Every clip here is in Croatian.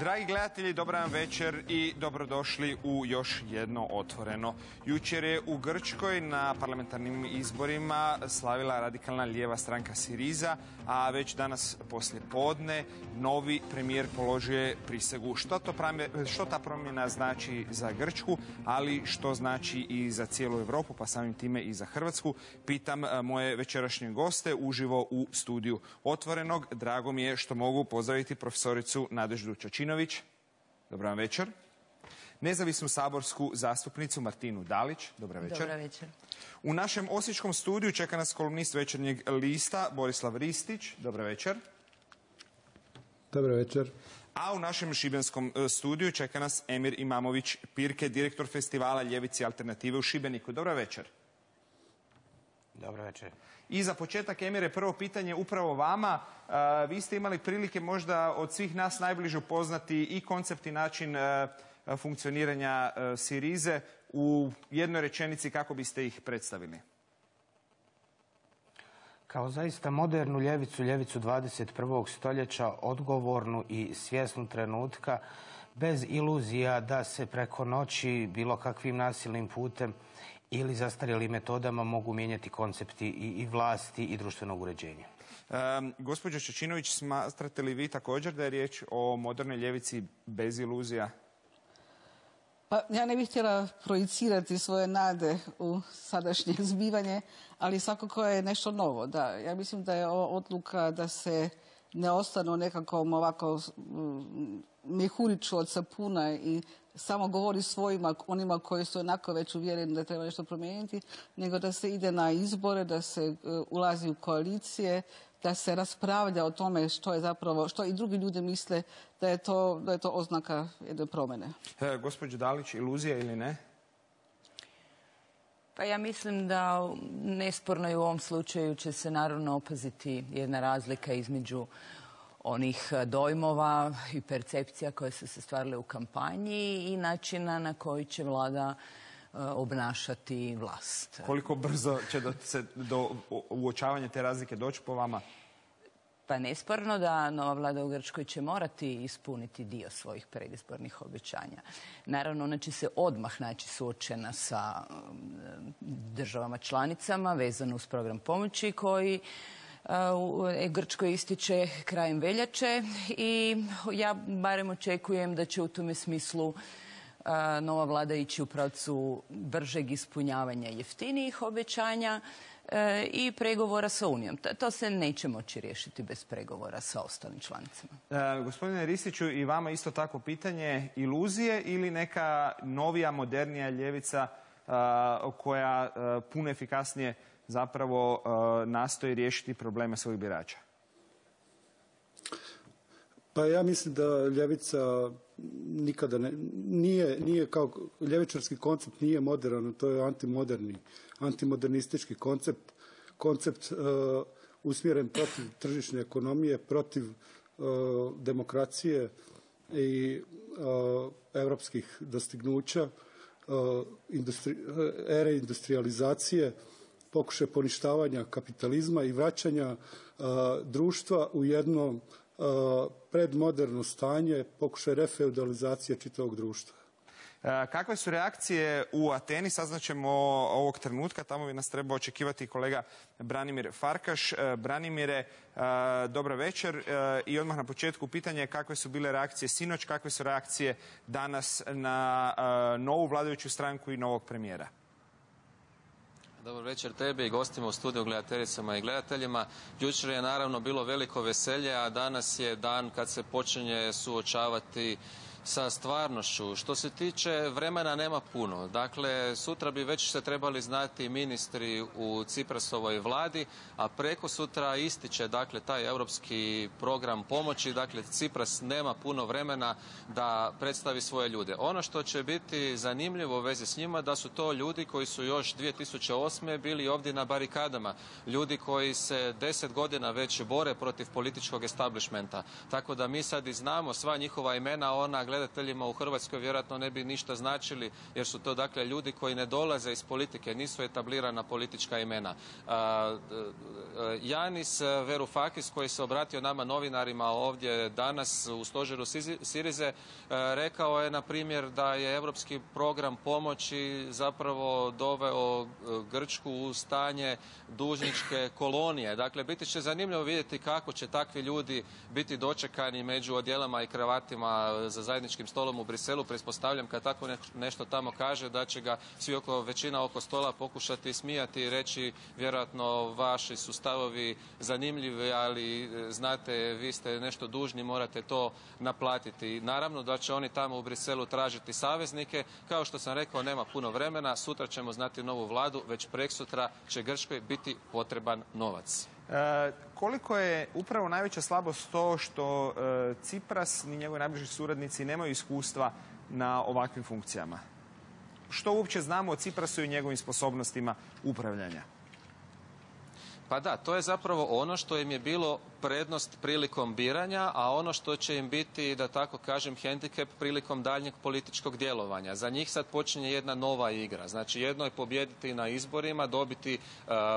Dragi gledatelji, dobar vam večer i dobrodošli u još jedno Otvoreno. Jučer je u Grčkoj na parlamentarnim izborima slavila radikalna lijeva stranka Siriza, a već danas poslije podne novi premijer položuje prisegu. Što ta promjena znači za Grčku, ali što znači i za cijelu Europu, pa samim time i za Hrvatsku, pitam moje večerašnje goste uživo u studiju Otvorenog. Drago mi je što mogu pozdraviti profesoricu Nadeždu Čačinović. Dobar vam večer. Nezavisnu saborsku zastupnicu Martinu Dalić. Dobar večer. Dobar večer. U našem osječkom studiju čeka nas kolumnist Večernjeg lista Borislav Ristić. Dobar večer. Dobar večer. A u našem šibenskom studiju čeka nas Emir Imamović Pirke, direktor festivala Ljevice i alternative u Šibeniku. Dobar večer. Dobro večer. I za početak, Emire, prvo pitanje upravo vama. Vi ste imali prilike možda od svih nas najbliže upoznati i koncept i način funkcioniranja Sirize. U jednoj rečenici kako biste ih predstavili? Kao zaista modernu ljevicu, ljevicu 21. stoljeća, odgovornu i svjesnu trenutka, bez iluzija da se preko noći bilo kakvim nasilnim putem ili zastarjelim metodama mogu mijenjati koncepti i vlasti i društvenog uređenja. Gospođo Čačinović, smatrate li vi također da je riječ o modernoj ljevici bez iluzija? Pa, ja ne bih htjela projicirati svoje nade u sadašnje zbivanje, ali svakako je nešto novo. Da, ja mislim da je ova odluka da se ne ostanu nekakvom ovako mehuriću od sapuna i samo govori svojima, onima koji su onako već uvjereni da treba nešto promijeniti, nego da se ide na izbore, da se ulazi u koalicije, da se raspravlja o tome što je zapravo, što i drugi ljudi misle da je to oznaka jedne promjene. Gospođo Dalić, iluzija ili ne? Pa ja mislim da nesporno i u ovom slučaju će se naravno opaziti jedna razlika između onih dojmova i percepcija koje su se stvarile u kampanji i načina na koji će vlada obnašati vlast. Koliko brzo će do uočavanja te razlike doći po vama? Pa nesporno da nova vlada u Grčkoj će morati ispuniti dio svojih predizbornih obećanja. Naravno, ona će se odmah naći suočena sa državama članicama vezano uz program pomoći koji Grčkoj ističe krajem veljače i ja barem očekujem da će u tome smislu nova vlada ići u pravcu bržeg ispunjavanja jeftinijih obećanja i pregovora sa Unijom. To se neće moći riješiti bez pregovora sa ostalim članicama. Gospodine Ristiću, i vama isto tako pitanje, iluzije ili neka novija, modernija ljevica koja puno efikasnije zapravo nastoji riješiti probleme svojih birača? Pa ja mislim da ljevica nikada nije kao ljevičarski koncept nije moderan, to je antimodernistički koncept usmjeren protiv tržišne ekonomije, protiv demokracije i europskih dostignuća, ere industrijalizacije, pokušaj poništavanja kapitalizma i vraćanja društva u jedno predmoderno stanje, pokušaj refeudalizacije čitavog društva. Kakve su reakcije u Ateni? Saznaćemo ovog trenutka. Tamo bi nas trebao očekivati kolega Branimir Farkaš. Branimire, dobra večer. I odmah na početku pitanje kakve su bile reakcije sinoć, kakve su reakcije danas na novu vladajuću stranku i novog premijera? Dobar večer tebi i gostima u studiju, gledateljicama i gledateljima. Jučer je naravno bilo veliko veselje, a danas je dan kad se počinje suočavati sa stvarnošću. Što se tiče vremena, nema puno. Dakle, sutra bi već se trebali znati ministri u Ciprasovoj vladi, a preko sutra ističe dakle taj europski program pomoći. Dakle, Cipras nema puno vremena da predstavi svoje ljude. Ono što će biti zanimljivo u vezi s njima da su to ljudi koji su još 2008. bili ovdje na barikadama. Ljudi koji se 10 godina već bore protiv političkog establishmenta. Tako da mi sad i znamo sva njihova imena, ona gledateljima u Hrvatskoj vjerojatno ne bi ništa značili, jer su to dakle ljudi koji ne dolaze iz politike, nisu etablirana politička imena. Janis Varoufakis, koji se obratio nama novinarima ovdje danas u stožeru Sirize, rekao je na primjer da je europski program pomoći zapravo doveo Grčku u stanje dužničke kolonije. Dakle, biti će zanimljivo vidjeti kako će takvi ljudi biti dočekani među odjelama i kravatima za zajedničkim stolom u Briselu. Pretpostavljam kad tako nešto tamo kaže da će ga svi većina oko stola pokušati smijati i reći vjerojatno vaši su stavovi zanimljivi, ali znate, vi ste nešto dužni, morate to naplatiti. Naravno da će oni tamo u Briselu tražiti saveznike. Kao što sam rekao, nema puno vremena. Sutra ćemo znati novu vladu, već preksutra će Grčkoj biti potreban novac. Koliko je upravo najveća slabost to što Tsipras ni njegovi najbliži suradnici nemaju iskustva na ovakvim funkcijama? Što uopće znamo o Tsiprasu i njegovim sposobnostima upravljanja? Pa da, to je zapravo ono što im je bilo prednost prilikom biranja, a ono što će im biti, da tako kažem, hendikep prilikom daljnjeg političkog djelovanja. Za njih sad počinje jedna nova igra. Znači, jedno je pobijediti na izborima, dobiti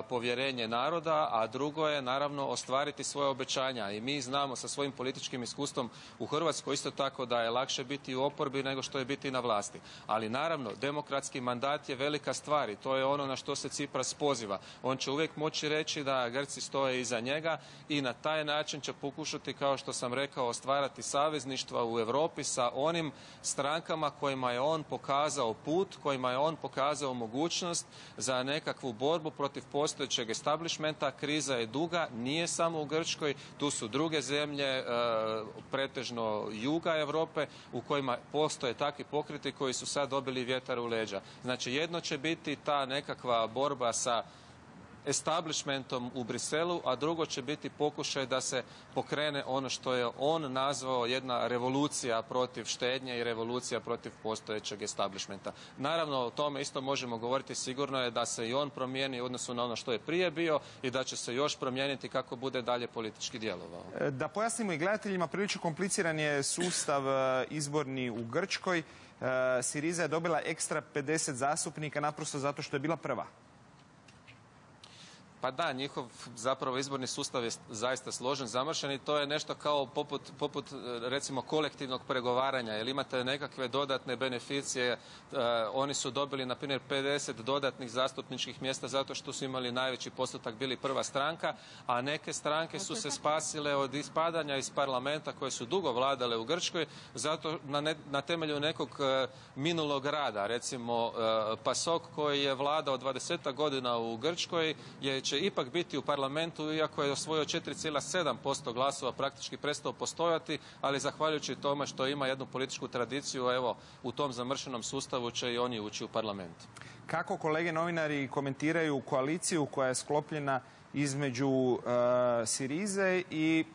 povjerenje naroda, a drugo je, naravno, ostvariti svoje obećanja. I mi znamo sa svojim političkim iskustvom u Hrvatskoj isto tako da je lakše biti u oporbi nego što je biti na vlasti. Ali, naravno, demokratski mandat je velika stvar i to je ono na što se Tsipras poziva. On će uvijek moći reći da Grci stoje iza njega i na taj način će pokušati, kao što sam rekao, stvarati savezništva u Europi sa onim strankama kojima je on pokazao put, kojima je on pokazao mogućnost za nekakvu borbu protiv postojećeg establishmenta. Kriza je duga, nije samo u Grčkoj, tu su druge zemlje, pretežno juga Europe, u kojima postoje takvi pokreti koji su sad dobili vjetar u leđa. Znači, jedno će biti ta nekakva borba sa establishmentom u Briselu, a drugo će biti pokušaj da se pokrene ono što je on nazvao jedna revolucija protiv štednje i revolucija protiv postojećeg establishmenta. Naravno, o tome isto možemo govoriti, sigurno je da se i on promijeni u odnosu na ono što je prije bio i da će se još promijeniti kako bude dalje politički djelovao. Da pojasnimo i gledateljima, prilično kompliciran je sustav izborni u Grčkoj. Siriza je dobila ekstra 50 zastupnika naprosto zato što je bila prva. Pa da, njihov zapravo izborni sustav je zaista složen, zamršen i to je nešto kao poput recimo kolektivnog pregovaranja, jer imate nekakve dodatne beneficije. Oni su dobili na primjer 50 dodatnih zastupničkih mjesta zato što su imali najveći postotak, bili prva stranka, a neke stranke su se spasile od ispadanja iz parlamenta koje su dugo vladale u Grčkoj zato na temelju nekog minulog rada. Recimo PASOK koji je vladao 20 godina u Grčkoj će ipak biti u parlamentu, iako je osvojio 4,7% glasova, praktički prestao postojati, ali zahvaljujući tome što ima jednu političku tradiciju, evo, u tom zamršenom sustavu će i oni ući u parlament. Kako kolege novinari komentiraju koaliciju koja je sklopljena između Sirize i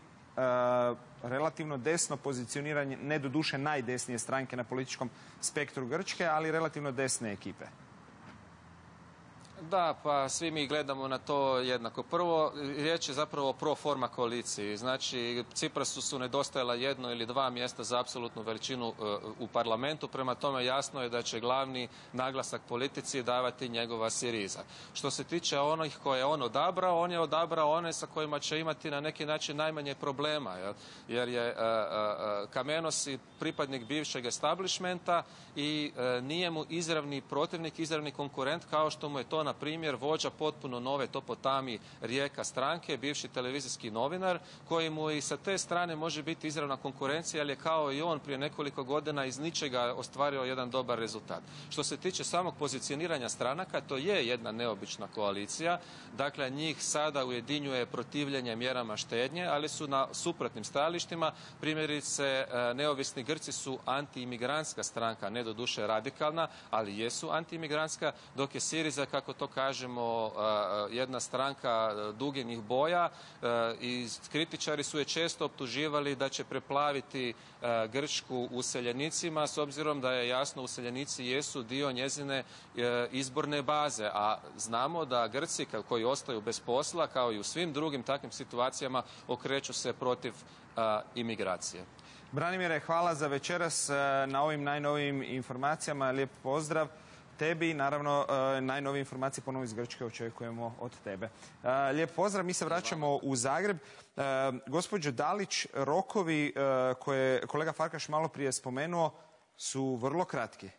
relativno desno pozicioniranje, ne doduše najdesnije stranke na političkom spektru Grčke, ali relativno desne ekipe? Da, pa svi mi gledamo na to jednako. Prvo, riječ je zapravo o pro forma koaliciji. Znači, Tsiprasu su nedostajala 1 ili 2 mjesta za apsolutnu veličinu u parlamentu. Prema tome, jasno je da će glavni naglasak politici davati njegova Siriza. Što se tiče onih koje je on je odabrao one sa kojima će imati na neki način najmanje problema. Jer je Kamenos pripadnik bivšeg establishmenta i nije mu izravni protivnik, izravni konkurent, kao što mu je to na primjer vođa potpuno nove Topotami Rijeka stranke, bivši televizijski novinar, koji mu i sa te strane može biti izravna konkurencija, ali je kao i on prije nekoliko godina iz ničega ostvario jedan dobar rezultat. Što se tiče samog pozicioniranja stranaka, to je jedna neobična koalicija. Dakle, njih sada ujedinjuje protivljenje mjerama štednje, ali su na suprotnim stajalištima. Primjerice, neovisni Grci su antiimigrantska stranka, ne doduše radikalna, ali jesu antiimigrantska, dok je Siriza, kako to kažemo, jedna stranka duginih boja i kritičari su je često optuživali da će preplaviti Grčku useljenicima, s obzirom da je jasno useljenici jesu dio njezine izborne baze, a znamo da Grci koji ostaju bez posla, kao i u svim drugim takvim situacijama, okreću se protiv imigracije. Branimire, hvala za večeras na ovim najnovijim informacijama. Lijep pozdrav tebi i naravno najnovije informacije ponovo iz Grčke očekujemo od tebe. Lijep pozdrav, mi se vraćamo u Zagreb. Gospođo Dalić, rokovi koje je kolega Farkaš malo prije spomenuo su vrlo kratki.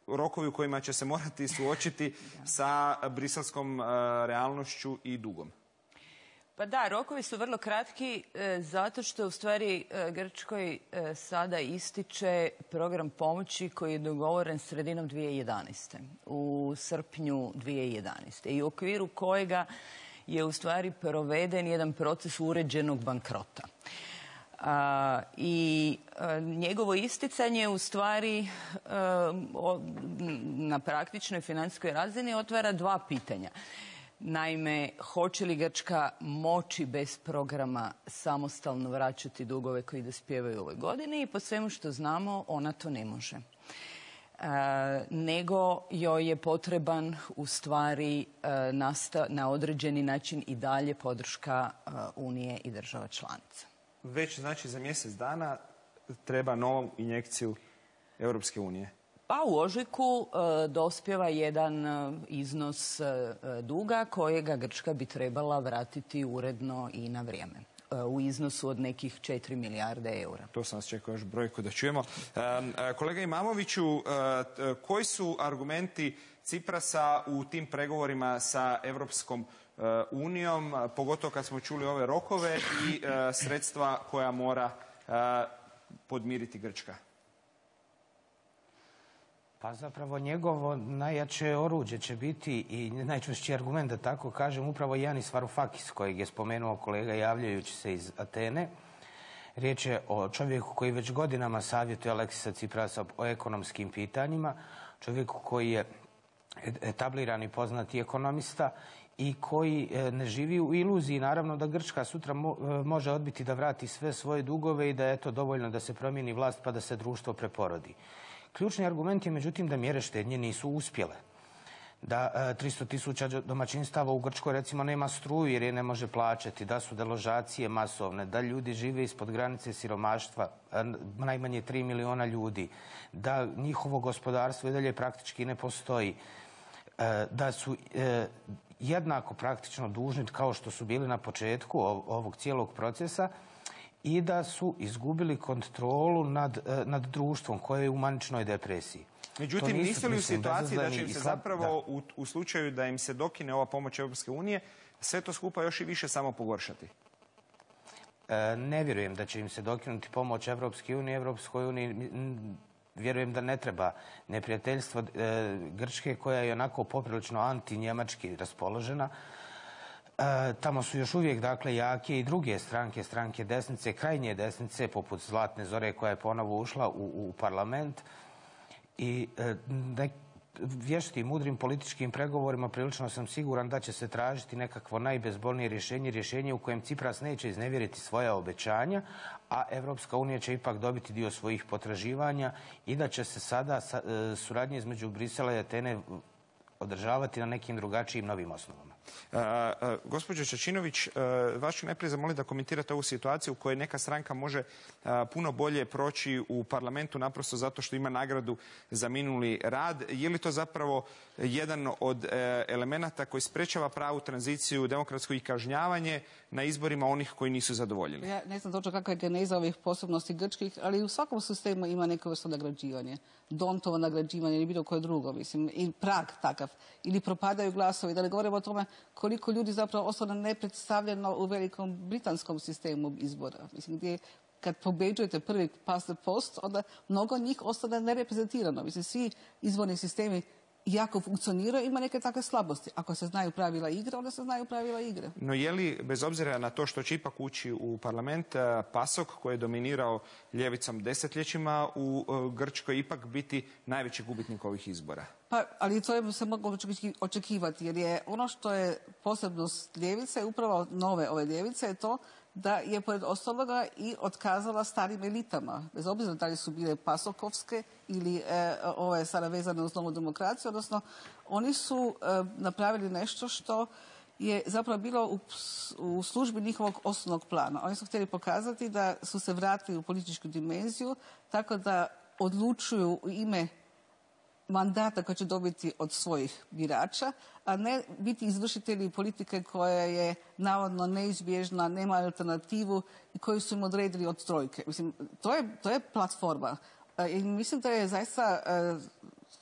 Rokovi u kojima će se morati suočiti sa briselskom realnošću i dugom. Pa da, rokovi su vrlo kratki zato što u stvari Grčkoj sada ističe program pomoći koji je dogovoren sredinom 2011. u srpnju 2011. i u okviru kojega je u stvari proveden jedan proces uređenog bankrota. I njegovo isticanje u stvari na praktičnoj financijskoj razini otvara dva pitanja. Naime, hoće li Grčka moći bez programa samostalno vraćati dugove koji dospijevaju u ovoj godini i po svemu što znamo ona to ne može. Nego joj je potreban u stvari na određeni način i dalje podrška Unije i država članica. Već znači za mjesec dana treba novu injekciju Europske unije. Pa u ožujku dospijeva jedan iznos duga kojega Grčka bi trebala vratiti uredno i na vrijeme. U iznosu od nekih 4 milijarde eura. To sam vas čekao još brojku da čujemo. Kolega Imamoviću, koji su argumenti Ciprasa u tim pregovorima sa Europskom unijom, pogotovo kad smo čuli ove rokove i sredstva koja mora podmiriti Grčka? Pa zapravo njegovo najjače oruđe će biti i najčvršći argument, da tako kažem, upravo Yanis Varoufakis, kojeg je spomenuo kolega javljajući se iz Atene. Riječ je o čovjeku koji već godinama savjetuje Aleksisa Ciprasa o ekonomskim pitanjima, čovjeku koji je etablirani poznati ekonomista i koji ne živi u iluziji, naravno, da Grčka sutra može odbiti da vrati sve svoje dugove i da je to dovoljno da se promijeni vlast pa da se društvo preporodi. Ključni argument je, međutim, da mjere štednje nisu uspjele. Da 300.000 domaćinstava u Grčkoj, recimo, nema struju jer je ne može plaćati, da su deložacije masovne, da ljudi žive ispod granice siromaštva, najmanje 3 miliona ljudi, da njihovo gospodarstvo i dalje praktički ne postoji, da su jednako praktično dužni kao što su bili na početku ovog cijelog procesa, i da su izgubili kontrolu nad društvom koje je u maničnoj depresiji. Međutim, nisu li u situaciji da će im se zapravo u slučaju da im se dokine ova pomoć Europske unije sve to skupa još i više samo pogoršati? Ne vjerujem da će im se dokinuti pomoć Europske unije. Europskoj uniji vjerujem da ne treba neprijateljstvo Grčke, koja je onako poprilično anti-njemački raspoložena. Tamo su još uvijek, dakle, jake i druge stranke, stranke desnice, krajnje desnice, poput Zlatne Zore, koja je ponovo ušla u parlament. I vještim, mudrim političkim pregovorima prilično sam siguran da će se tražiti nekakvo najbezbolnije rješenje u kojem Cipras neće iznevjeriti svoja obećanja, a Evropska unija će ipak dobiti dio svojih potraživanja i da će se sada suradnje između Brisela i Atene održavati na nekim drugačijim novim osnovama. Gospođo Čačinović, vas ću najprije zamoliti da komentirate ovu situaciju u kojoj neka stranka može puno bolje proći u parlamentu naprosto zato što ima nagradu za minuli rad. Je li to zapravo jedan od elemenata koji sprečava pravu tranziciju, demokratsko i kažnjavanje na izborima onih koji nisu zadovoljili? Ja ne znam točno kakva je geneza ovih posebnosti grčkih, ali u svakom sistemu ima neko vrsto nagrađivanje. Dontovo nagrađivanje ili bilo koje drugo, mislim, i prag takav. Ili propadaju glasovi, da ne govorimo o tome koliko ljudi zapravo ostane nepredstavljeno u velikom britanskom sistemu izbora. Mislim, gdje kad pobeđujete prvi past the post, onda mnogo njih ostane nereprezentirano. Mislim, svi izborni sistemi jako funkcioniraju, ima neke takve slabosti. Ako se znaju pravila igre, onda se znaju pravila igre. No je li, bez obzira na to što će ipak ući u parlament, PASOK, koji je dominirao ljevicom desetljećima u Grčkoj, ipak biti najveći gubitnik ovih izbora? Pa, ali to je se moglo očekivati, jer je ono što je posebnost ljevice, upravo nove ove ljevice, je to da je pored ostaloga i otkazala starim elitama, bez obzira da li su bile pasokovske ili ove sada vezane uz novu demokraciju, odnosno oni su napravili nešto što je zapravo bilo u službi njihovog osnovnog plana. Oni su htjeli pokazati da su se vratili u političku dimenziju tako da odlučuju u ime mandata koji će dobiti od svojih birača, a ne biti izvršitelji politike koja je navodno neizbježna, nema alternativu i koju su im odredili od trojke. Mislim, to je platforma. I mislim da je zaista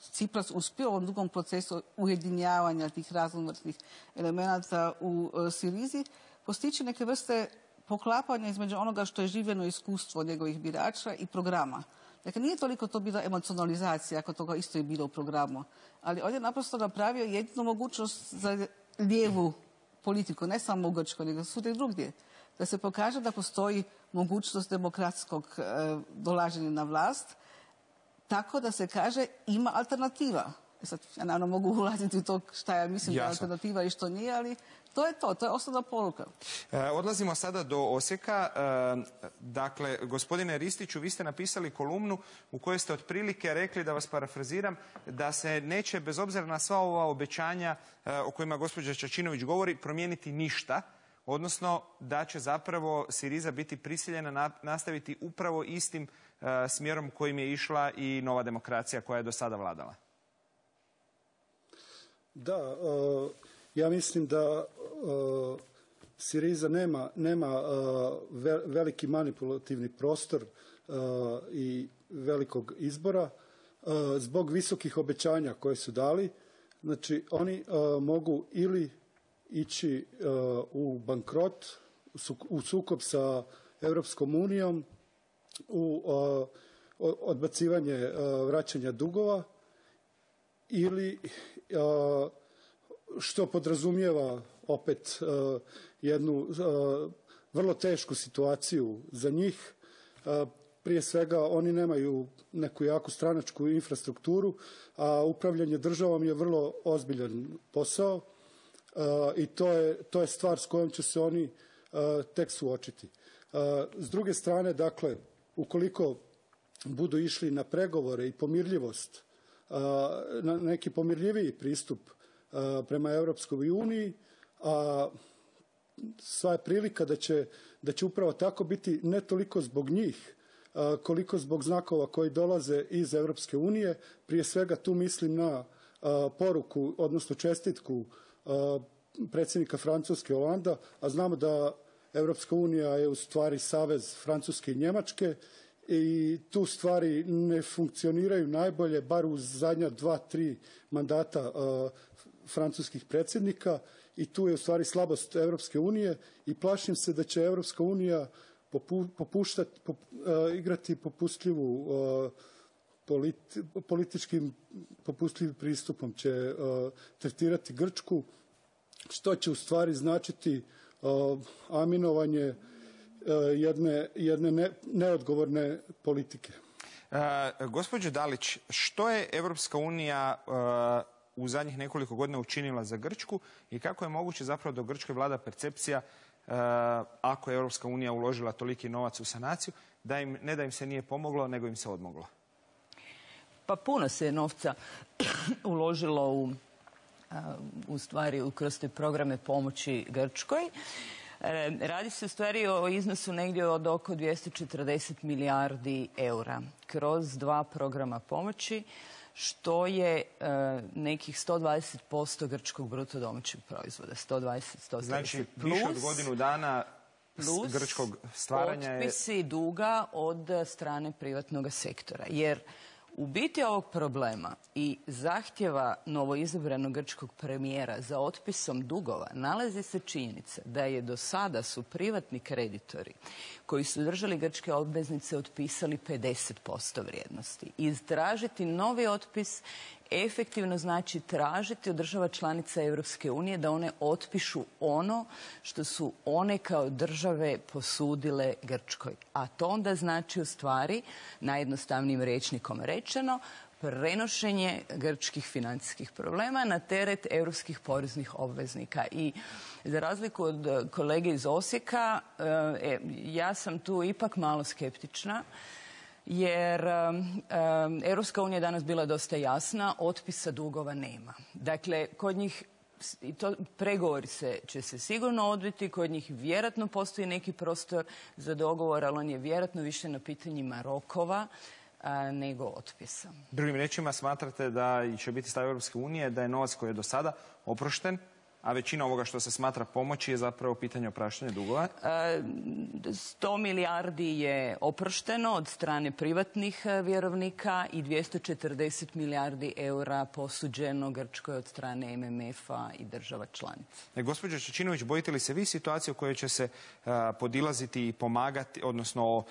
Cipras uspio u ovom dugom procesu ujedinjavanja tih raznovrsnih elemenata u Sirizi postići neke vrste poklapanja između onoga što je življeno iskustvo od njegovih birača i programa. Dakle, nije toliko to bila emocionalizacija, ako toga isto je bilo u programu, ali on je naprosto napravio jednu mogućnost za lijevu politiku, ne samo u Grčkoj, nego svugdje drugdje, da se pokaže da postoji mogućnost demokratskog dolaženja na vlast, tako da se kaže ima alternativa. Sad, ja naravno mogu ulaziti u to šta ja mislim da je alternativa i što nije, ali to je osnovna poruka. Odlazimo sada do Osijeka. Dakle, gospodine Ristiću, vi ste napisali kolumnu u kojoj ste otprilike rekli, da vas parafraziram, da se neće, bez obzira na sva ova obećanja o kojima gospođa Čačinović govori, promijeniti ništa, odnosno da će zapravo Siriza biti prisiljena nastaviti upravo istim smjerom kojim je išla i Nova demokracija koja je do sada vladala. Da, ja mislim da Siriza nema veliki manipulativni prostor i velikog izbora zbog visokih obećanja koje su dali. Znači, oni mogu ili ići u bankrot, u sukob sa Europskom unijom, u odbacivanje vraćanja dugova, ili što podrazumijeva opet jednu vrlo tešku situaciju za njih. Prije svega, oni nemaju neku jaku stranačku infrastrukturu, a upravljanje državom je vrlo ozbiljan posao i to je stvar s kojom će se oni tek suočiti. S druge strane, dakle, ukoliko budu išli na pregovore i pomirljivost, na neki pomirljiviji pristup prema Europskoj uniji, a sva je prilika da će upravo tako biti, ne toliko zbog njih, koliko zbog znakova koji dolaze iz Europske unije. Prije svega tu mislim na poruku, odnosno čestitku predsjednika Francuske Holanda, a znamo da Europska unija je u stvari savez Francuske i Njemačke i tu stvari ne funkcioniraju najbolje, bar u zadnja 2-3 mandata francuskih predsjednika, i tu je u stvari slabost Europske unije i plašim se da će Europska unija igrati popustljivu političkim popustljivim pristupom će tretirati Grčku, što će u stvari značiti aminovanje jedne neodgovorne politike. Gospođo Dalić, što je Europska unija u zadnjih nekoliko godina učinila za Grčku i kako je moguće zapravo da u Grčkoj vlada percepcija, ako je Europska unija uložila toliki novac u sanaciju, ne da im se nije pomoglo, nego im se odmoglo? Pa puno se novca uložilo u stvari kroz te programe pomoći Grčkoj. Radi se u stvari o iznosu negdje od oko 240 milijardi eura kroz 2 programa pomoći, što je nekih 120% grčkog bruto domaćeg proizvoda. 120-130. Znači, više od godinu dana grčkog stvaranja je... otpisi duga od strane privatnog sektora. Jer u biti ovog problema i zahtjeva novoizabranog grčkog premijera za otpisom dugova nalazi se činjenica da je do sada su privatni kreditori koji su držali grčke obveznice otpisali 50% vrijednosti. I tražiti novi otpis efektivno znači tražiti od država članica Europske unije da one otpišu ono što su one kao države posudile Grčkoj. A to onda znači u stvari, najjednostavnijim rječnikom rečeno, prenošenje grčkih financijskih problema na teret europskih poreznih obveznika. I za razliku od kolege iz Osijeka, ja sam tu ipak malo skeptična, jer Europska unija je danas bila dosta jasna, otpisa dugova nema. Dakle, kod njih pregovori će se sigurno odviti, kod njih vjerojatno postoji neki prostor za dogovor, ali on je vjerojatno više na pitanjima rokova nego otpisa. Drugim riječima, smatrate da će biti stav Europske unije da je novac koji je do sada oprošten, a većina ovoga što se smatra pomoći je zapravo pitanje opraštanja dugova? 100 milijardi je oprošteno od strane privatnih vjerovnika i 240 milijardi eura posuđeno Grčkoj od strane MMF-a i država članica. Gospođo Čečinović, bojite li se vi situacije u kojoj će se podilaziti i pomagati, odnosno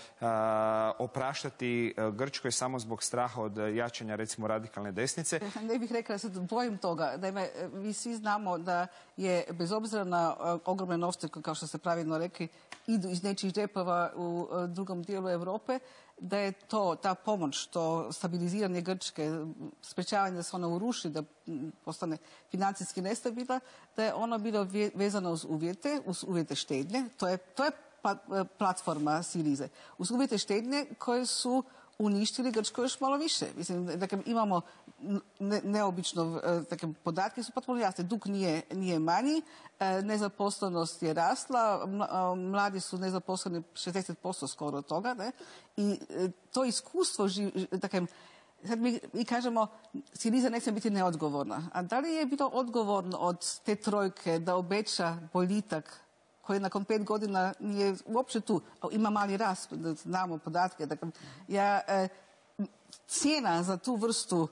opraštati Grčkoj samo zbog straha od jačanja, recimo, radikalne desnice? Ne bih rekla da se bojim toga. Naime, mi svi znamo da je, bez obzira na ogromne novce, kao što ste pravilno rekli, idu iz nečijih džepova u drugom dijelu Europe, da je ta pomoć, to stabiliziranje Grčke, sprečavanje da se ona uruši, da postane financijski nestabilna, da je ono bilo vezano uz uvjete štednje. To je platforma Sirize. Uz uvjete štednje koje su uništili Grčko još malo više. Mislim, dakle, imamo neobično, dakle, podatke su potpuno jasne. Dug nije manji, nezaposlenost je rasla, mladi su nezaposleni 60% skoro od toga, ne? I to iskustvo, dakle, sad mi kažemo, Siriza ne smije biti neodgovorna. A da li je bilo odgovorno od te trojke da obeća boljitak koji nakon 5 godina nije uopće tu, ima mali rast, znamo podatke. Dakle, cijena za tu vrstu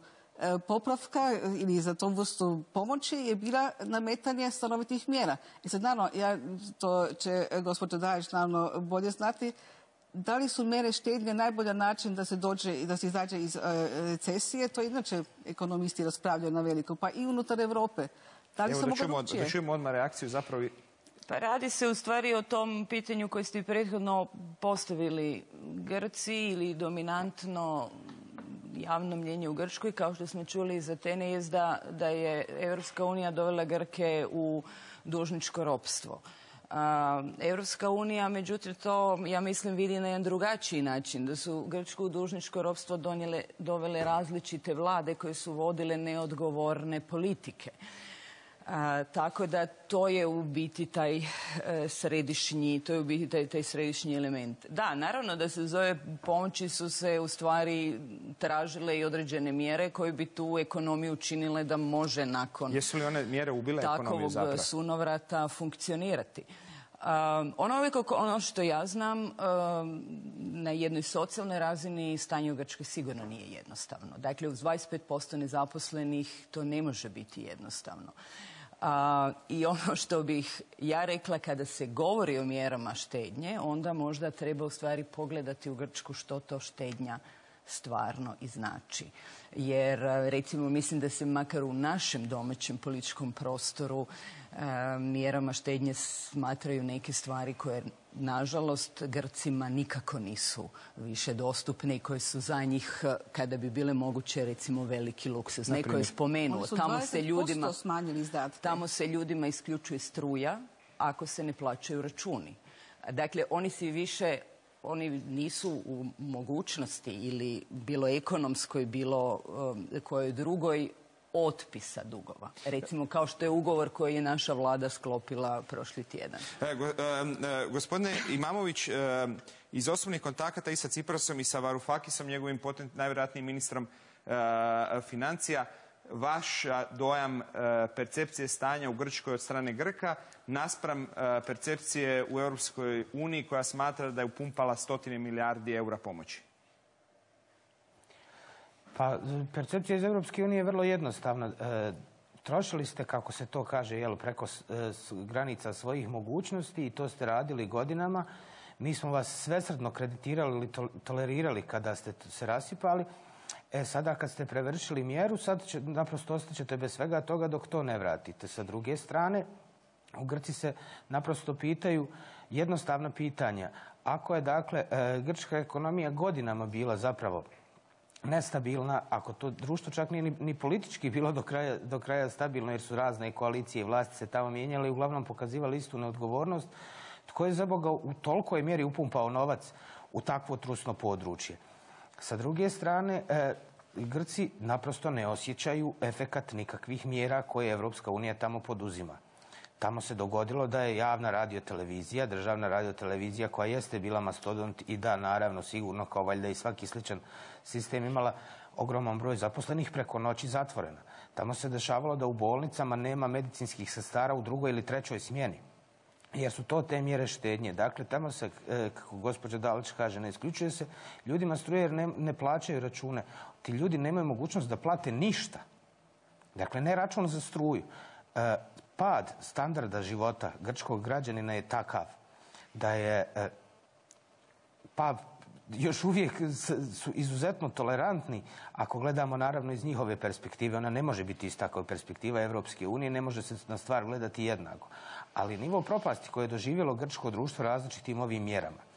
popravka ili za tu vrstu pomoći je bila nametanje stanovitih mjera. I sad, naravno, to će gospođa Dajić naravno bolje znati, da li su mjere štednje najbolji način da se izađe iz recesije, to inače ekonomisti raspravljaju na veliko, pa i unutar Europe. Da li se mogu drugčije? Da čujemo odmah reakciju zapravo. Pa radi se u stvari o tom pitanju koje ste prethodno postavili. Grci ili dominantno javno mnjenje u Grčkoj, kao što smo čuli iz Atene, je da je Europska unija dovela Grke u dužničko ropstvo. Europska unija, međutim, to, ja mislim, vidi na jedan drugačiji način, da su Grčku u dužničko ropstvo dovele različite vlade koje su vodile neodgovorne politike. Tako da to je u biti taj središnji element. Da, naravno da se zove pomoći su se u stvari tražile i određene mjere koje bi tu ekonomiju učinile da može nakon Jesu li one mjere ubile ekonomiju zapravo? Takovog sunovrata funkcionirati. Ono što ja znam, na jednoj socijalnoj razini stanje u Grčkoj sigurno nije jednostavno. Dakle, uz 25% nezaposlenih to ne može biti jednostavno. I ono što bih ja rekla, kada se govori o mjerama štednje, onda možda treba u stvari pogledati u Grčku što to štednja stvarno i znači. Jer, recimo, mislim da se makar u našem domaćem političkom prostoru mjerama štednje smatraju neke stvari koje, nažalost, Grcima nikako nisu više dostupne i koje su za njih, kada bi bile moguće, recimo, veliki luksuz. Neko je spomenuo, tamo se ljudima isključuje struja ako se ne plaćaju računi. Dakle, oni nisu u mogućnosti ili bilo ekonomskoj, bilo kojoj drugoj otpisa dugova. Recimo kao što je ugovor koji je naša vlada sklopila prošli tjedan. Gospodine Imamović, iz osobnih kontakata i sa Ciprasom i sa Varoufakisom, njegovim najvjerojatnijim ministrom financija, vaš dojam percepcije stanja u Grčkoj od strane Grka naspram percepcije u Europskoj uniji koja smatra da je upumpala 100 milijardi eura pomoći? Pa, percepcija iz Europske unije je vrlo jednostavna. Trošili ste, kako se to kaže, preko granica svojih mogućnosti i to ste radili godinama. Mi smo vas svesrdno kreditirali ili tolerirali kada ste se rasipali. Sada kad ste prevršili mjeru, sad naprosto ostaćete bez svega toga dok to ne vratite. Sa druge strane, u Grci se naprosto pitaju jednostavna pitanja. Ako je, dakle, grčka ekonomija godinama bila zapravo nestabilna, ako to društvo čak nije ni politički bilo do kraja stabilno, jer su razne koalicije i vlasti se tamo mijenjale i uglavnom pokazivali istu neodgovornost, tko je za Boga u tolikoj mjeri upumpao novac u takvo trusno područje? Sa druge strane, Grci naprosto ne osjećaju efekat nikakvih mjera koje Evropska unija tamo poduzima. Tamo se dogodilo da je javna radiotelevizija, državna radiotelevizija koja jeste bila mastodont i da, naravno, sigurno kao valjda i svaki sličan sistem imala ogroman broj zaposlenih, preko noći zatvorena. Tamo se dešavalo da u bolnicama nema medicinskih sestara u drugoj ili trećoj smjeni. Jer su to te mjere štednje. Dakle, tamo se, kako gospođa Dalić kaže, ne isključuje se ljudima struje jer ne plaćaju račune. Ti ljudi nemaju mogućnost da plate ništa. Dakle, ne račun za struju. Pad standarda života grčkog građanina je takav da je još uvijek su izuzetno tolerantni ako gledamo naravno iz njihove perspektive. Ona ne može biti ista kao perspektiva Evropske unije, ne može se na stvar gledati jednako. Ali nivo propasti koje je doživjelo grčko društvo različitim ovim mjerama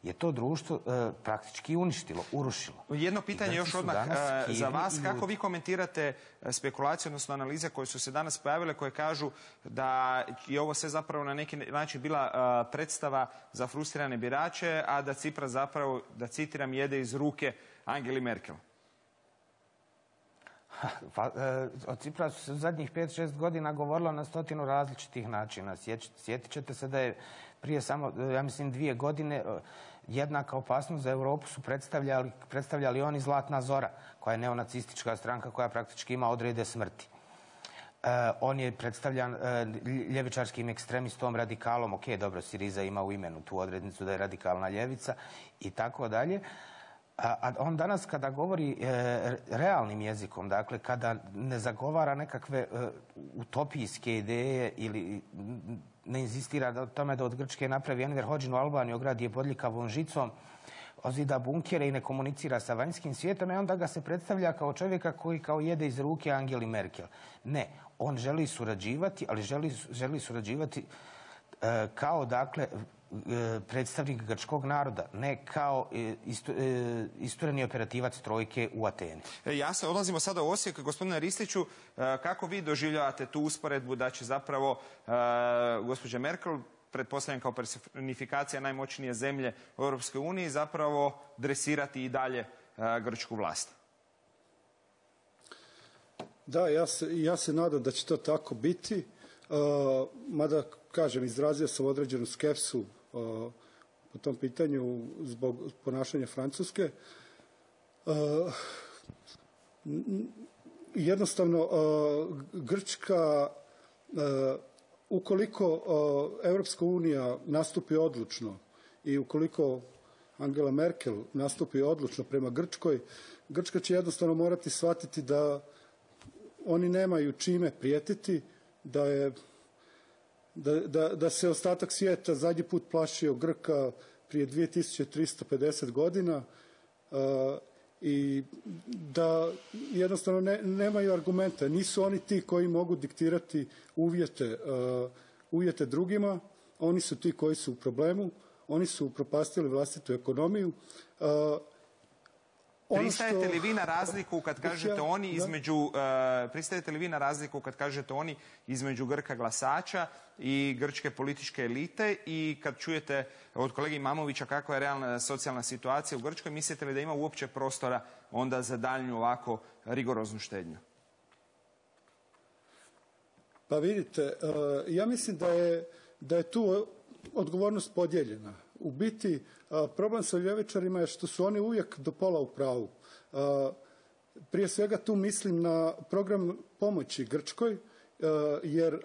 je to društvo praktički uništilo, urušilo. Jedno pitanje još odmah za vas. Kako vi komentirate spekulacije, odnosno analize koje su se danas pojavile, koje kažu da je ovo sve zapravo na neki način bila predstava za frustrirane birače, a da Cipras zapravo, da citiram, jede iz ruke Angeli Merkel? Od Ciprasu se u zadnjih 5-6 godina govorilo na 100 različitih načina. Sjetit ćete se da je prije samo, ja mislim, 2 godine jednaka opasnost za Europu su predstavljali oni Zlatna Zora, koja je neonacistička stranka koja praktički ima odrede smrti. On je predstavljan ljevičarskim ekstremistom, radikalom. Ok, dobro, Siriza ima u imenu tu odrednicu da je radikalna ljevica i tako dalje. A on danas kada govori realnim jezikom, dakle kada ne zagovara nekakve utopijske ideje ili ne inzistira o tome da od Grčke napravi Enver Hodžinu Albaniju, ogradi je bodljikavom žicom, ozida bunkere i ne komunicira sa vanjskim svijetom, i onda ga se predstavlja kao čovjeka koji kao jede iz ruke Angeli Merkel. Ne, on želi surađivati, ali želi surađivati kao, dakle, predstavnik grčkog naroda, ne kao istureni operativac trojke u Ateni. Odlazimo sada u Osijek. Gospodine Ristiću, kako vi doživljavate tu usporedbu da će zapravo gospođa Merkel, pretpostavljam kao personifikacija najmoćnije zemlje u Europskoj uniji, zapravo dresirati i dalje grčku vlast? Da, ja se nadam da će to tako biti, mada, kažem, izrazio sam određenu skepsu po tom pitanju zbog ponašanja Francuske. Jednostavno, Grčka, ukoliko Evropska unija nastupi odlučno i ukoliko Angela Merkel nastupi odlučno prema Grčkoj, Grčka će jednostavno morati shvatiti da oni nemaju čime prijetiti, da se ostatak svijeta zadnji put plašio Grka prije 2350 godina i da jednostavno nemaju argumenta. Nisu oni ti koji mogu diktirati uvjete drugima, oni su ti koji su u problemu, oni su upropastili vlastitu ekonomiju. Pristajete li vi na razliku kad kažete oni između Grka glasača i grčke političke elite, i kad čujete od kolege Imamovića kakva je realna socijalna situacija u Grčkoj, mislite li da ima uopće prostora onda za daljnju ovako rigoroznu štednju? Pa vidite, ja mislim da je tu odgovornost podijeljena. U biti, problem sa ljevičarima je što su oni uvijek do pola u pravu. Prije svega tu mislim na program pomoći Grčkoj, jer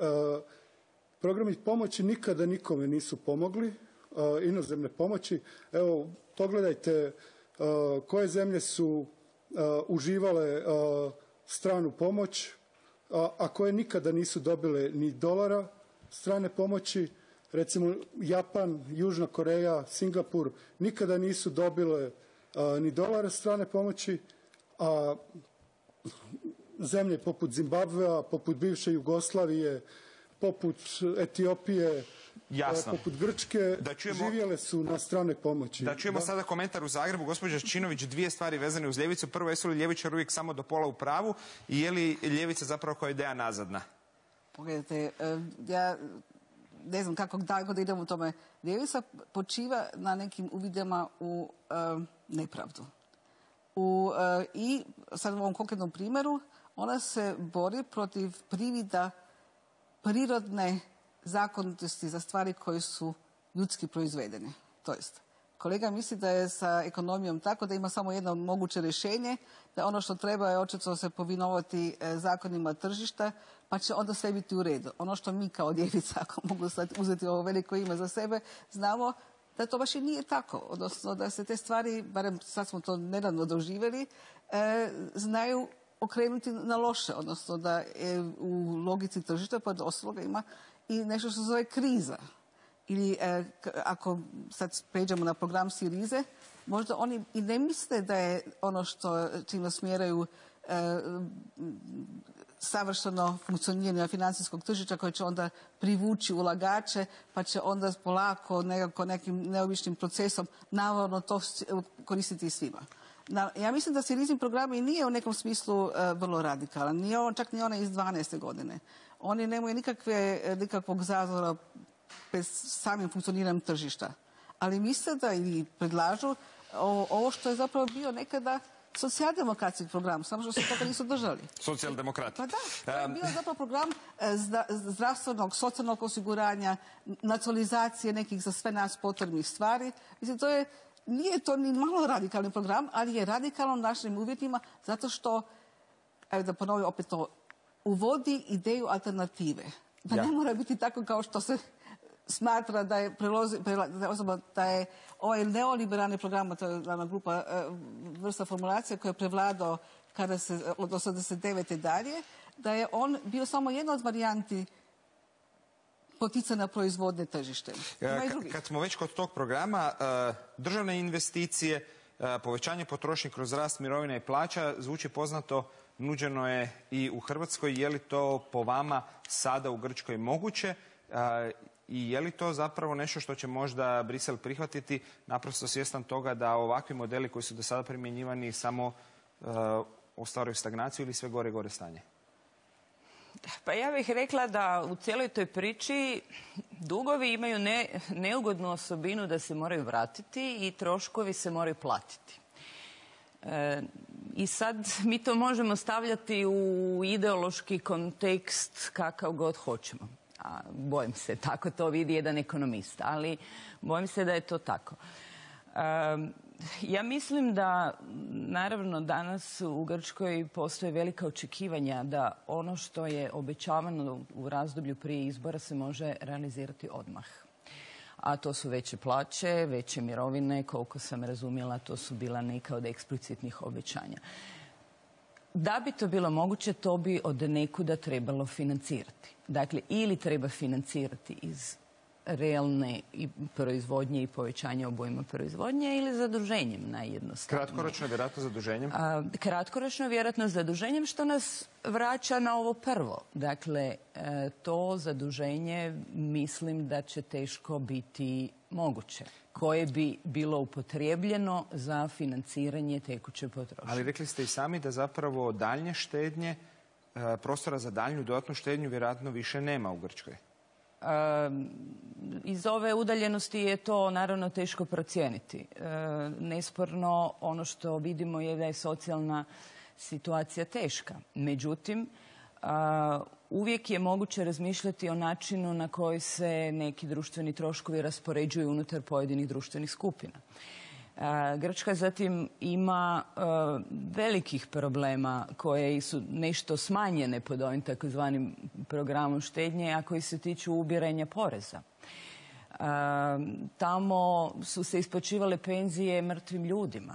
programi pomoći nikada nikome nisu pomogli, inozemne pomoći. Evo, pogledajte koje zemlje su uživale stranu pomoć, a koje nikada nisu dobile ni dolara strane pomoći. Recimo Japan, Južna Koreja, Singapur nikada nisu dobile ni dolara strane pomoći, a zemlje poput Zimbabvea, poput bivše Jugoslavije, poput Etiopije, poput Grčke, živjele su na strane pomoći. Da čujemo sada komentar u Zagrebu. Gospođa Ščinović, 2 stvari vezane uz ljevicu. Prvo, jesu li ljevičari uvijek samo do pola u pravu i je li ljevica zapravo kao ideja nazadna? Pogledajte, ja ne znam kako daleko da idem u tome. Ljevica počiva na nekim uvidima u nepravdu. I sad u ovom konkretnom primjeru ona se bori protiv privida prirodne zakonitosti za stvari koje su ljudski proizvedene. To jest, kolega misli da je sa ekonomijom tako da ima samo jedno moguće rješenje, da ono što treba je očito se povinovati zakonima tržišta, pa će onda sve biti u redu. Ono što mi kao ljevica, ako mogu sad uzeti ovo veliko ime za sebe, znamo da to baš i nije tako. Odnosno da se te stvari, barem sad smo to nedavno doživjeli, znaju okrenuti na loše. Odnosno da u logici tržišta pod ostaloga ima i nešto što se zove kriza. Ili ako sad pređemo na program Sirize, možda oni i ne misle da je ono što čime smjeraju savršeno funkcioniranje financijskog tržišta koje će onda privući ulagače, pa će onda polako nekim neobičnim procesom navodno to koristiti svima. Ja mislim da Sirizin program i nije u nekom smislu vrlo radikalan. Nije on, čak ni onaj iz 12. godine. Oni nemaju nikakvog zazora bez samim funkcioniranjem tržišta. Ali misle da i predlažu ovo što je zapravo bio nekada socijaldemokratski program, samo što se toga nisu držali. Socijaldemokrati. Pa da, to je bio zapravo program zdravstvenog, socijalnog osiguranja, nacionalizacije nekih za sve nas potrebnih stvari. Mislim, nije to ni malo radikalni program, ali je radikalan u našim uvjetima zato što, evo da ponovim opet to, uvodi ideju alternative. Da ne mora biti tako kao što se smatra da je ovaj neoliberalni program, to je glavna grupa vrsta formulacija koja je prevladao kada se od 89. dalje, da je on bio samo jedna od varijanti poticana proizvodne tržište. Kad smo već kod tog programa, državne investicije, povećanje potrošnje kroz rast mirovina i plaća, zvuči poznato, nuđeno je i u Hrvatskoj. Je li to po vama sada u Grčkoj moguće? I je li to zapravo nešto što će možda Brisel prihvatiti, naprosto svjestan toga da ovakvi modeli koji su do sada primjenjivani samo ostvaruju stagnaciju ili sve gore i gore stanje? Pa ja bih rekla da u cijeloj toj priči dugovi imaju neugodnu osobinu da se moraju vratiti i troškovi se moraju platiti. I sad mi to možemo stavljati u ideološki kontekst kakav god hoćemo. A bojim se, tako to vidi jedan ekonomist, ali bojim se da je to tako. Ja mislim da, naravno, danas u Grčkoj postoje velika očekivanja da ono što je obećavano u razdoblju prije izbora se može realizirati odmah. A to su veće plaće, veće mirovine, koliko sam razumjela, to su bila neka od eksplicitnih obećanja. Da bi to bilo moguće, to bi od nekuda trebalo financirati. Dakle, ili treba financirati iz realne proizvodnje i povećanja obujma proizvodnje ili zaduženjem najjednostavnije. Kratkoročno, vjerojatno zaduženjem? Kratkoročno, vjerojatno zaduženjem, što nas vraća na ovo prvo. Dakle, to zaduženje mislim da će teško biti moguće, koje bi bilo upotrijebljeno za financiranje tekuće potrošnje. Ali rekli ste i sami da zapravo daljnje štednje, prostora za daljnju dodatnu štednju vjerojatno više nema u Grčkoj. Iz ove udaljenosti je to naravno teško procijeniti. Nesporno ono što vidimo je da je socijalna situacija teška. Međutim, uvijek je moguće razmišljati o načinu na koji se neki društveni troškovi raspoređuju unutar pojedinih društvenih skupina. Grčka zatim ima velikih problema koje su nešto smanjene pod ovim takozvanim programom štednje, a koji se tiču ubiranja poreza. Tamo su se isplaćivale penzije mrtvim ljudima.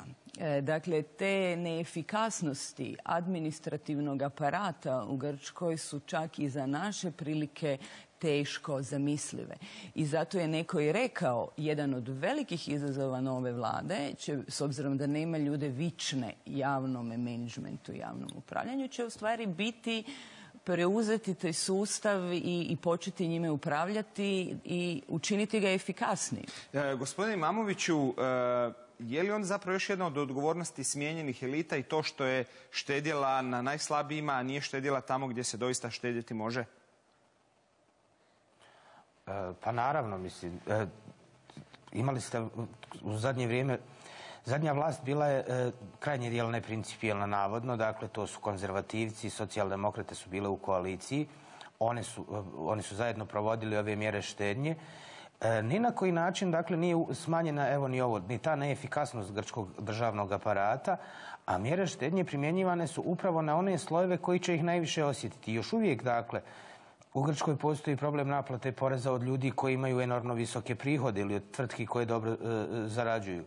Dakle, te neefikasnosti administrativnog aparata u Grčkoj su čak i za naše prilike teško zamislive. I zato je neko i rekao, jedan od velikih izazova nove vlade, s obzirom da nema ljude vične javnome menadžmentu, javnom upravljanju, će u stvari biti preuzeti taj sustav i početi njime upravljati i učiniti ga efikasnijim. Gospodine Imamoviću, je li on zapravo još jedna od odgovornosti smijenjenih elita i to što je štedjela na najslabijima, a nije štedjela tamo gdje se doista štedjeti može? Pa naravno, mislim, imali ste u zadnje vrijeme Zadnja vlast bila je krajnje dijel neprincipijelna navodno, dakle to su konzervativci, socijaldemokrate su bile u koaliciji, oni su zajedno provodili ove mjere štednje. Ni na koji način, dakle, nije smanjena, evo ni ovo, ni ta neefikasnost grčkog državnog aparata, a mjere štednje primjenjivane su upravo na one slojeve koji će ih najviše osjetiti. Još uvijek, dakle, u Grčkoj postoji problem naplate poreza od ljudi koji imaju enormno visoke prihode ili od tvrtki koje dobro zarađuju.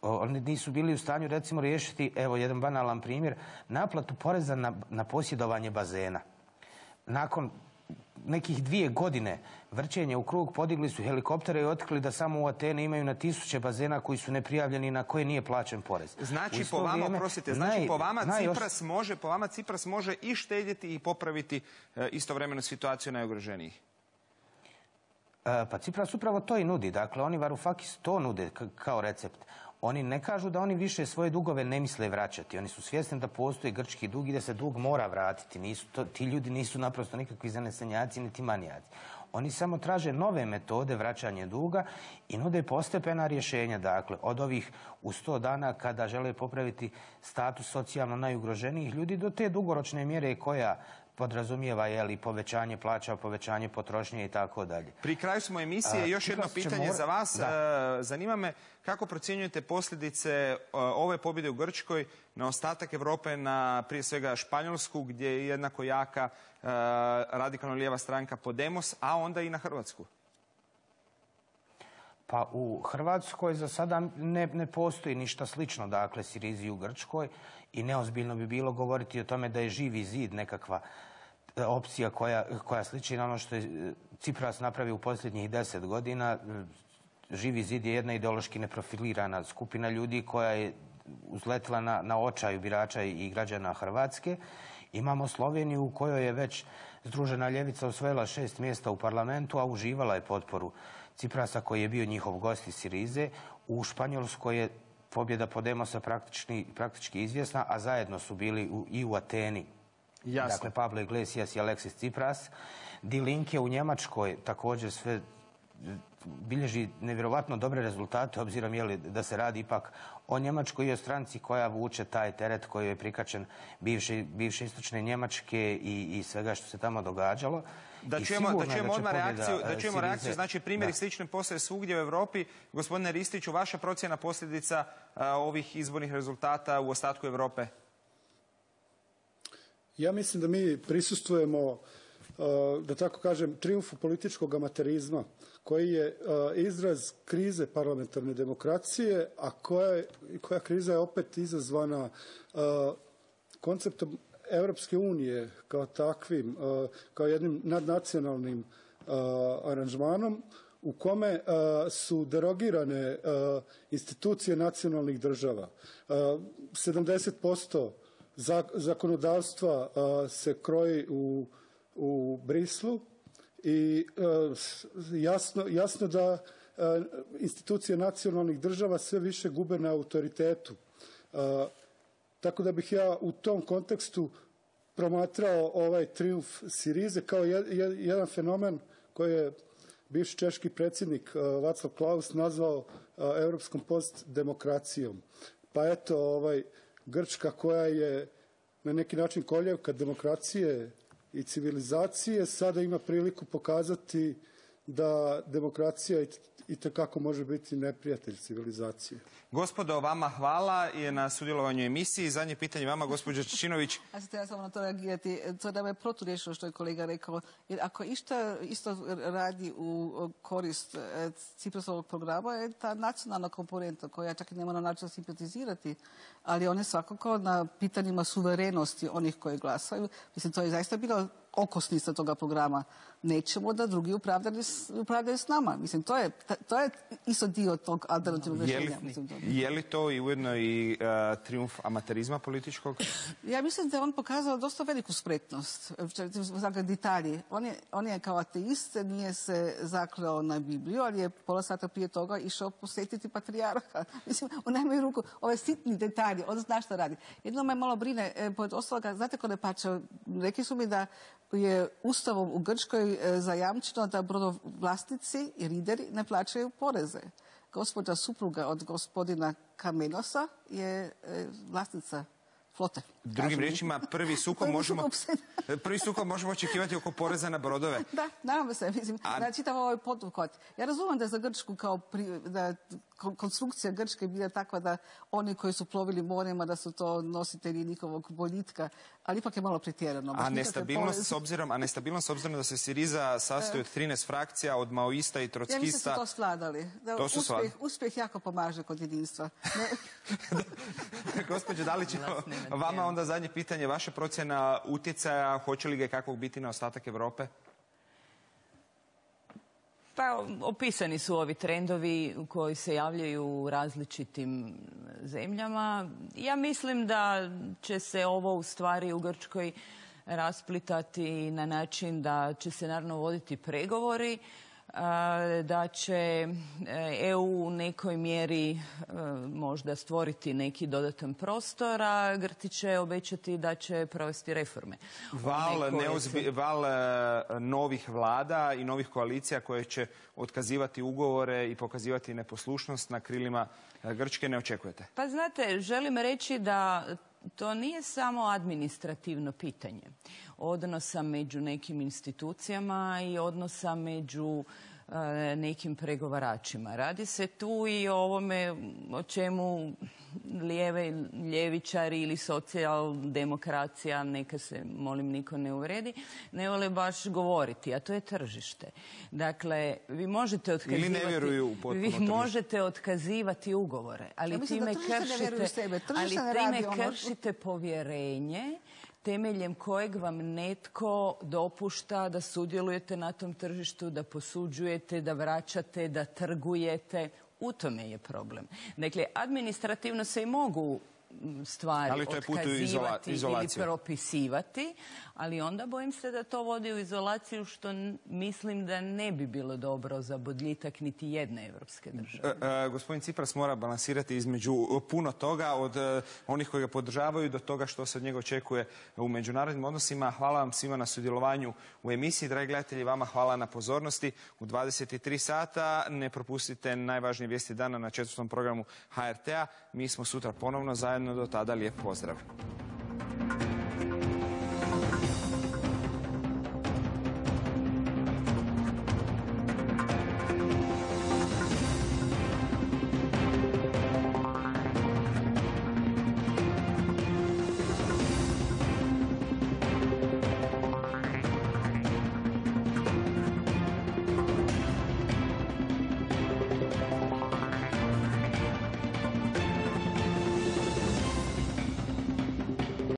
Oni nisu bili u stanju, recimo, riješiti, evo jedan banalan primjer, naplatu poreza na posjedovanje bazena. Nakon nekih 2 godine vrćenja u krug podigli su helikoptere i otkrili da samo u Ateni imaju na 1000 bazena koji su neprijavljeni i na koje nije plaćen porez. Znači, po vama, oprostite, po vama Cipras može i štedjeti i popraviti istovremeno situaciju najugroženijih? Pa Cipras upravo to i nudi. Dakle, oni Varoufakis to nude kao recept. Oni ne kažu da oni više svoje dugove ne misle vraćati. Oni su svjesni da postoji grčki dug i da se dug mora vratiti. Ti ljudi nisu naprosto nikakvi zanesenjaci niti manijaci. Oni samo traže nove metode vraćanja duga i nude postepena rješenja. Dakle, od ovih u 100 dana kada žele popraviti status socijalno najugroženijih ljudi do te dugoročne mjere koja podrazumijeva povećanje plaća, povećanje potrošnje i tako dalje. Pri kraju smo emisije. Još jedno pitanje za vas. Zanima me kako procjenjujete posljedice ove pobjede u Grčkoj na ostatak Europe, na prije svega Španjolsku, gdje je jednako jaka radikalno lijeva stranka Podemos, a onda i na Hrvatsku? Pa u Hrvatskoj za sada ne postoji ništa slično, dakle, Sirizi u Grčkoj, i neozbiljno bi bilo govoriti o tome da je Živi zid nekakva opcija koja sliči na ono što je Cipras napravio u posljednjih 10 godina. Živi zid je jedna ideološki neprofilirana skupina ljudi koja je uzletila na očaju birača i građana Hrvatske. Imamo Sloveniju u kojoj je već Združena ljevica osvojila 6 mjesta u parlamentu, a uživala je potporu Ciprasa koji je bio njihov gost iz Sirize. U Španjolskoj je pobjeda Podemosa praktički izvjesna, a zajedno su bili i u Ateni. Jasne. Dakle, Pablo Iglesias i Alexis Tsipras. Die Linke u Njemačkoj također sve bilježi nevjerovatno dobre rezultate, obzirom da se radi ipak o Njemačkoj i o stranci koja vuče taj teret koji je prikačen bivše istočne Njemačke i svega što se tamo događalo. Da čujemo odmah reakciju, znači primjeri slične postoje svugdje u Europi. Gospodine Ristiću, vaša procjena posljedica ovih izbornih rezultata u ostatku Europe? Ja mislim da mi prisustvujemo, da tako kažem, trijumfu političkog amaterizma, koji je izraz krize parlamentarne demokracije, a koja kriza je opet izazvana konceptom Europske unije kao takvim, kao jednim nadnacionalnim aranžmanom u kome su derogirane institucije nacionalnih država. 70% zakonodavstva se kroji u Brislu i jasno da institucije nacionalnih država sve više gube na autoritetu. Tako da bih ja u tom kontekstu promatrao ovaj trijumf Sirize kao jedan fenomen koji je bivši češki predsjednik Václav Klaus nazvao europskom postdemokracijom. Pa eto, Grčka koja je na neki način koljevka demokracije i civilizacije sada ima priliku pokazati da demokracija itekako može biti neprijatelj civilizacije. Gospodo, vama hvala na sudjelovanju u emisiji. Zadnje pitanje vama, gospođo Čečinović. Ja sam htjela samo na to reagirati. To da me proturječilo što je kolega rekao. Jer ako isto radi u korist Ciprasovog programa je ta nacionalna komponenta koja čak i ne mora način simpatizirati, ali one svakako na pitanjima suverenosti onih koji glasaju. Mislim, to je zaista bila okosnica toga programa. Nećemo da drugi upravljaju s nama. Mislim, to je isto dio tog alternativnog rješenja. Je li to i ujedno i trijumf amaterizma političkog? Ja mislim da je on pokazao dosta veliku spretnost. Detalji. On je kao ateist, nije se zakleo na Bibliju, ali je pola sata prije toga išao posjetiti patrijarha. Mislim, on nema i ruku. Ove sitni detalji, on zna šta radi. Jedno me malo brine, pored ostaloga, znate ko ne pače, rekli su mi da je Ustavom u Grčkoj zajamčeno da brodovlasnici i rideri ne plaćaju poreze. gospođa supruga od gospodina Kamenosa je vlasnica flote. Drugim riječima, prvi sukob možemo očekivati oko poreza na brodove. Da, nadam se, mislim, da čitav ovaj poduhvat. Ja razumijem da je za Grčku da konstrukcija Grčke bila takva da oni koji su plovili morima da su to nositelji njihovog boljitka, ali ipak je malo pretjerano. A nestabilnost s obzirom da se Siriza sastoji od 13 frakcija, od maoista i trockista... Ja mislim da su to svladali. Uspjeh jako pomaže kod jedinstva. Gospođo Dalić, vama onda zadnje pitanje, vaša procjena utjecaja, hoće li ga kakvog biti na ostatak Europe? Pa, opisani su ovi trendovi koji se javljaju u različitim zemljama. Ja mislim da će se ovo u stvari u Grčkoj rasplitati na način da će se naravno voditi pregovori, da će EU u nekoj mjeri možda stvoriti neki dodatan prostor, a Grci će obećati da će provesti reforme. Val novih vlada i novih koalicija koje će otkazivati ugovore i pokazivati neposlušnost na krilima Grčke ne očekujete? Pa znate, želim reći da to nije samo administrativno pitanje odnosa među nekim institucijama i odnosa među nekim pregovaračima. Radi se tu i o ovome o čemu ljevičari ili socijaldemokracija, neka se, molim, niko ne uvredi, ne vole baš govoriti, a to je tržište. Dakle, vi možete otkazivati, ili ne vjeruju u potpuno možete otkazivati ugovore, ali time kršite povjerenje temeljem kojeg vam netko dopušta da sudjelujete na tom tržištu, da posuđujete, da vraćate, da trgujete. U tome je problem. Dakle, administrativno se i mogu stvari otkazivati ili propisivati, ali onda bojim se da to vodi u izolaciju, što mislim da ne bi bilo dobro za bodljitak niti jedne evropske države. Gospodin Tsipras mora balansirati između puno toga, od onih koji ga podržavaju do toga što se od njega očekuje u međunarodnim odnosima. Hvala vam svima na sudjelovanju u emisiji. Dragi gledatelji, vama hvala na pozornosti. U 23 sata ne propustite najvažnije vijesti dana na 4. programu HRT-a. Mi smo sutra ponovno zajedno. Do tada lijep pozdrav.